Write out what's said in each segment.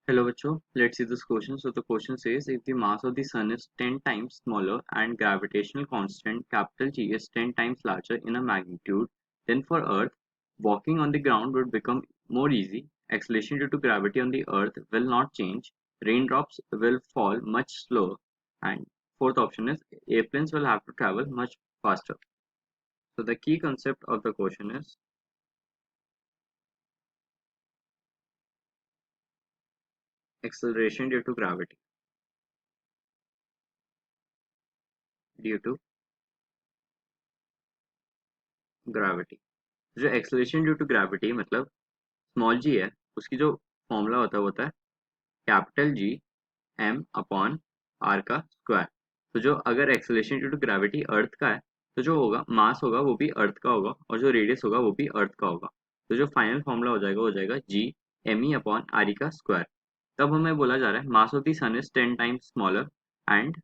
Hello बच्चों, let's see this question. So the question says if the mass of the sun is 10 times smaller and gravitational constant capital G is 10 times larger in a magnitude, then for Earth, walking on the ground would become more easy, acceleration due to gravity on the Earth will not change, raindrops will fall much slower, and fourth option is airplanes will have to travel much faster. So the key concept of the question is acceleration due to gravity. जो acceleration due to gravity मतलब small G है उसकी जो formula होता है capital G M upon R का square. तो जो अगर acceleration due to gravity earth का है तो जो होगा मास होगा वो भी अर्थ का होगा और जो रेडियस होगा वो भी अर्थ का होगा। तो जो फाइनल फॉर्मूला हो जाएगा वो हो जाएगा G M E upon R E का स्क्वायर। तब हमें बोला जा रहा है mass of the sun is 10 times smaller and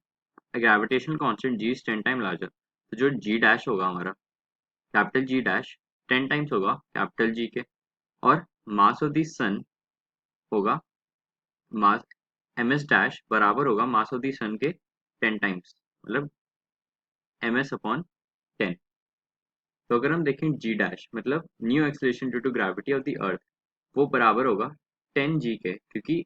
gravitational constant G is 10 time larger. तो जो जी डैश होगा हमारा कैपिटल जी डैश 10 टाइम्स होगा कैपिटल जी के और मास ऑफ द सन होगा मास एम एस डैश बराबर होगा मास ऑफ द सन के 10 टाइम्स मतलब एम एस अपॉन 10। तो अगर हम देखें जी डैश मतलब new acceleration due to gravity of the earth वो बराबर होगा 10 जी के क्योंकि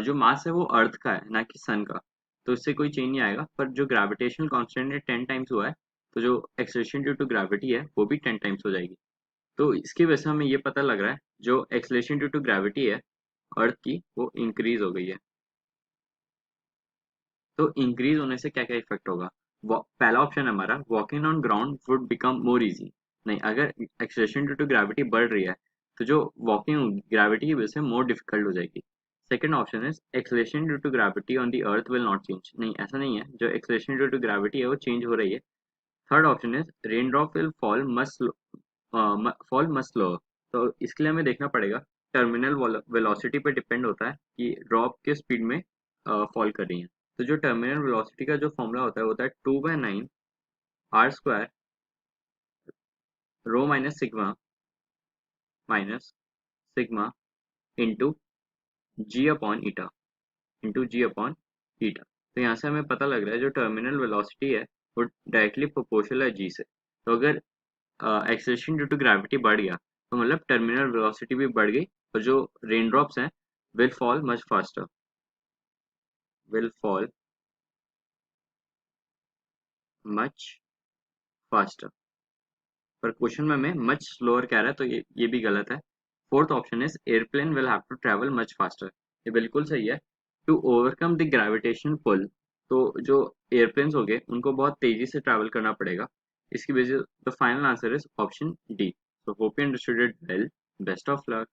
जो मास है वो अर्थ का है ना कि सन का। तो इससे कोई चेंज नहीं आएगा पर जो ग्रेविटेशनल कांस्टेंट है 10 टाइम्स हुआ है तो जो एक्सेलरेशन ड्यू टू ग्रेविटी है वो भी 10 टाइम्स हो जाएगी। तो इसकी वजह से हमें ये पता लग रहा है जो एक्सेलरेशन ड्यू टू ग्रेविटी है अर्थ की वो इंक्रीज हो गई है। तो इंक्रीज होने से क्या क्या इफेक्ट होगा। पहला ऑप्शन है हमारा walking on ground would become more easy. नहीं, अगर एक्सेलरेशन ड्यू टू ग्रेविटी बढ़ रही है तो जो वॉकिंग होगी ग्रेविटी की वजह से मोर डिफिकल्ट हो जाएगी। सेकंड ऑप्शन है acceleration due to gravity on the earth will not change. नहीं, ऐसा नहीं है, जो एक्सेलरेशन ड्यू टू ग्रेविटी है वो चेंज हो रही है। थर्ड ऑप्शन है rain drop will fall much slower. तो इसके लिए हमें देखना पड़ेगा टर्मिनल वेलोसिटी पे डिपेंड होता है कि ड्रॉप किस स्पीड में फॉल कर रही है। तो जो टर्मिनल वेलोसिटी का जो फॉर्मूला होता है वो होता है 2/9 R square rho minus sigma into G upon eta. तो यहाँ से हमें पता लग रहा है जो टर्मिनल वेलोसिटी है वो डायरेक्टली प्रोपोर्शनल है जी से। तो अगर एक्सेलरेशन ड्यू टू ग्रेविटी बढ़ गया तो मतलब टर्मिनल वेलोसिटी भी बढ़ गई और जो रेन ड्रॉप्स हैं विल फॉल मच फास्टर। पर क्वेश्चन में हमें मच स्लोअर कह रहा है तो ये भी गलत है। Fourth option is airplane will have to travel much faster. ये बिल्कुल सही है। To overcome the gravitation pull तो जो एयरप्लेन्स हो गए उनको बहुत तेजी से ट्रैवल करना पड़ेगा। इसकी वजह the final answer is option D. So hope you understood it well. Best of luck.